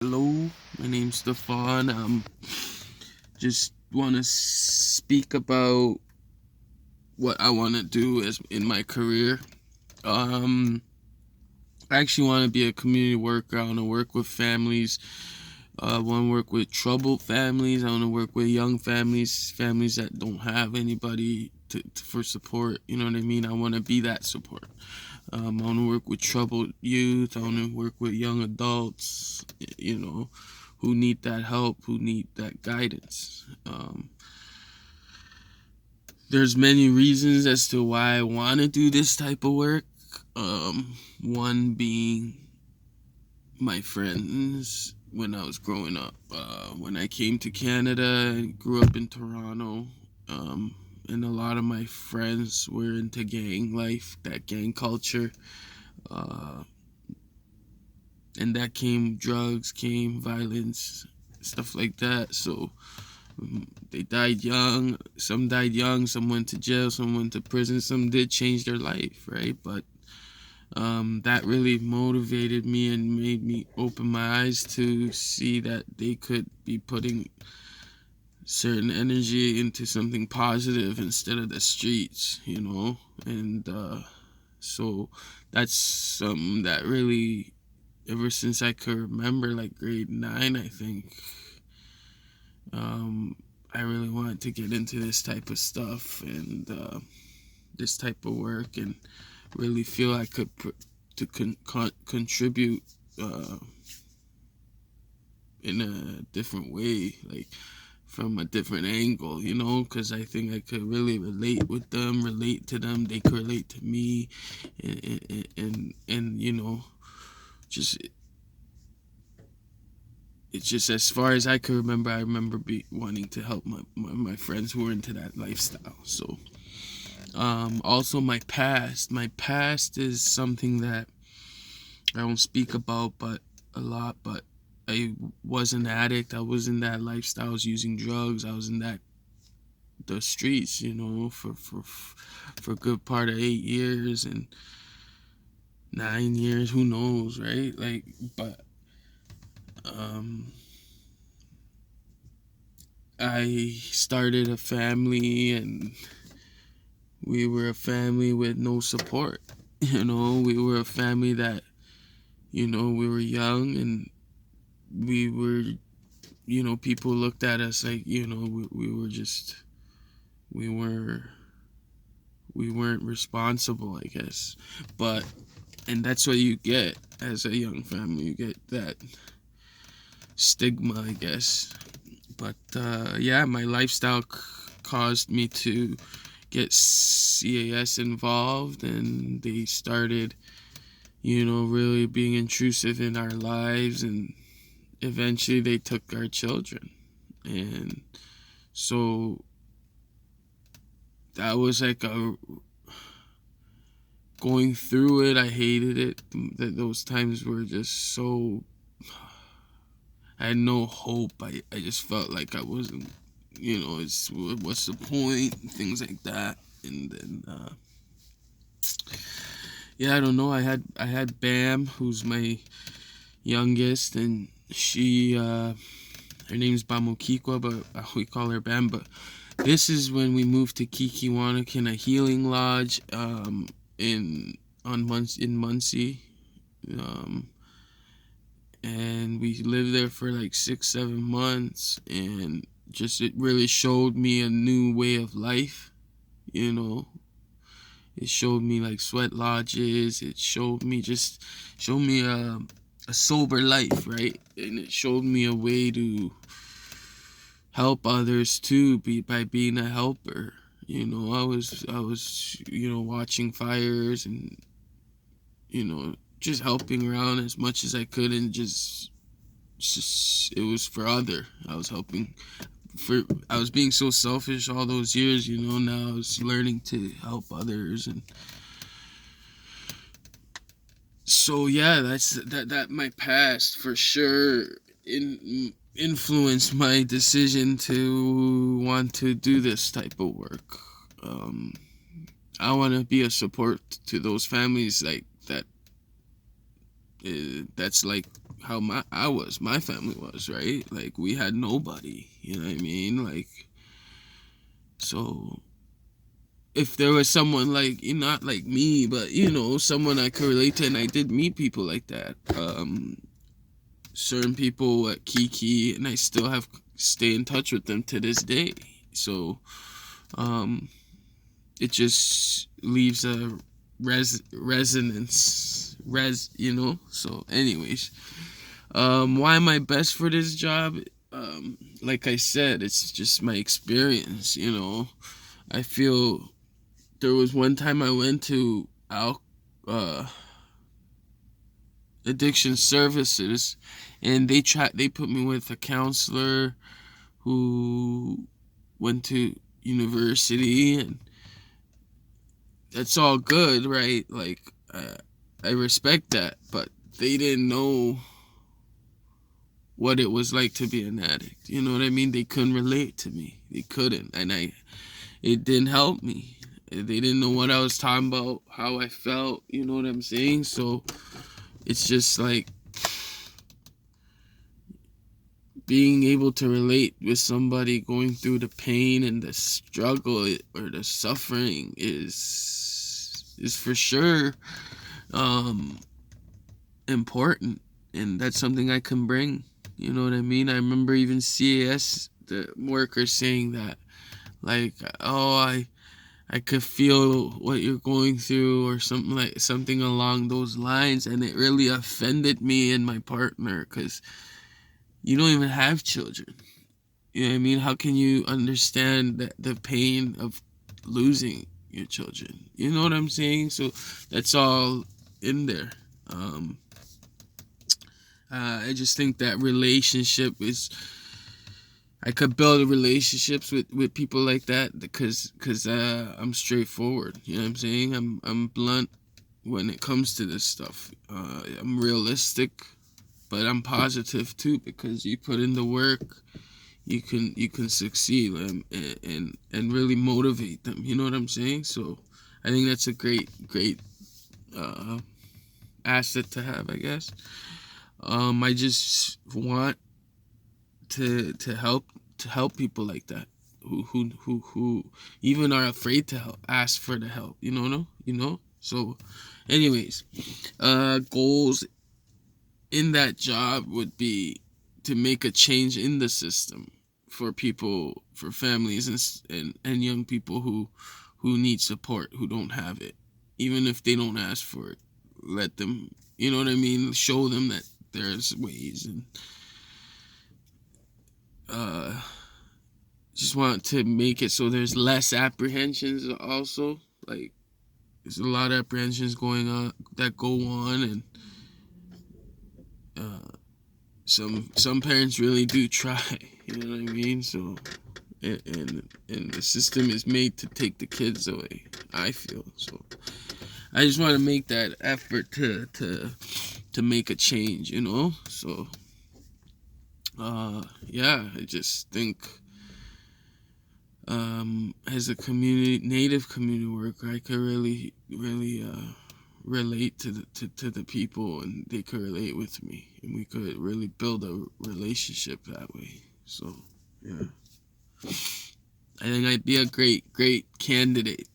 Hello, my name's Stefan. Just want to speak about what I want to do as in my career. Um, I actually want to be a community worker. I want to work with families. I want to work with troubled families. I want to work with young families, families that don't have anybody for support. You know what I mean? I want to be that support. I want to work with troubled youth. I want to work with young adults, who need that help, who need that guidance. There's many reasons as to why I want to do this type of work. One being my friends when I was growing up. When I came to Canada and grew up in Toronto, and a lot of my friends were into gang life, that gang culture. Uh, and that came drugs, came violence, stuff like that. So they died young. Some died young. Some went to jail. Some went to prison. Some did change their life, right? But that really motivated me and made me open my eyes to see that they could be putting certain energy into something positive instead of the streets. And so that's something that really, ever since I could remember, like grade 9, I think, I really wanted to get into this type of stuff and this type of work, and really feel I could contribute in a different way, like from a different angle, because I think I could really relate with them, relate to them, they could relate to me, and just it's just, as far as I can remember, I remember wanting to help my friends who were into that lifestyle. So also my past is something that I don't speak about but a lot. But I was an addict. I was in that lifestyle. I was using drugs. I was in the streets, for a good part of 8 years and 9 years, who knows, right? Like, but I started a family, and we were a family with no support. We were a family that, we were young, and we were, people looked at us like, we were just, we were, we weren't responsible, I guess. But, and that's what you get as a young family. You get that stigma, I guess. But, yeah, my lifestyle caused me to get CAS involved, and they started, really being intrusive in our lives, and eventually they took our children. And so that was like a going through it. I hated it. Those times were just so, I had no hope. I just felt like I wasn't, what's the point, things like that. And then yeah, I don't know. I had Bam, who's my youngest, and she her name's Bamokikwa, but we call her Bam. But this is when we moved to Kikiwanakin, a healing lodge in Muncie. Um, and we lived there for like 6-7 months, and just, it really showed me a new way of life. It showed me like sweat lodges. It showed me a sober life, right? And it showed me a way to help others too, by being a helper. I was watching fires, and just helping around as much as I could, and just it was for other. I was helping I was being so selfish all those years. Now I was learning to help others. And so, yeah, that my past for sure influenced my decision to want to do this type of work. I want to be a support to those families, like that. That's like how my family was, right? Like we had nobody, you know what I mean? Like, so if there was someone like, not like me, but someone I could relate to, and I did meet people like that. Certain people at Kiki, and I still have stay in touch with them to this day. So it just leaves a resonance, so anyways, why am I best for this job? Like I said, it's just my experience. I feel there was one time I went to addiction services, and they put me with a counselor who went to university, and that's all good, right? Like, I respect that, but they didn't know what it was like to be an addict. You know what I mean? They couldn't relate to me. They couldn't, and it didn't help me. They didn't know what I was talking about, how I felt. You know what I'm saying? So it's just like being able to relate with somebody going through the pain and the struggle or the suffering is for sure important, and that's something I can bring. You know what I mean? I remember even CAS, the workers, saying that, like, oh, I could feel what you're going through, or something along those lines, and it really offended me and my partner, because you don't even have children. You know what I mean? How can you understand the pain of losing your children? You know what I'm saying? So that's all in there. I just think that relationship is, I could build relationships with people like that, because I'm straightforward. You know what I'm saying? I'm blunt when it comes to this stuff. I'm realistic, but I'm positive too, because you put in the work, you can succeed, and really motivate them. You know what I'm saying? So I think that's a great asset to have, I guess. I just want to help people like that, who even are afraid to ask for the help. So anyways, goals in that job would be to make a change in the system for people, for families, and young people who need support, who don't have it, even if they don't ask for it. Let them, you know what I mean, show them that there's ways, and just want to make it so there's less apprehensions also. Like, there's a lot of apprehensions going on that go on, and some parents really do try. You know what I mean? So and the system is made to take the kids away, I feel. So I just want to make that effort to make a change, so yeah, I just think as a native community worker, I could really relate to the people, and they could relate with me, and we could really build a relationship that way. So yeah, I think I'd be a great candidate.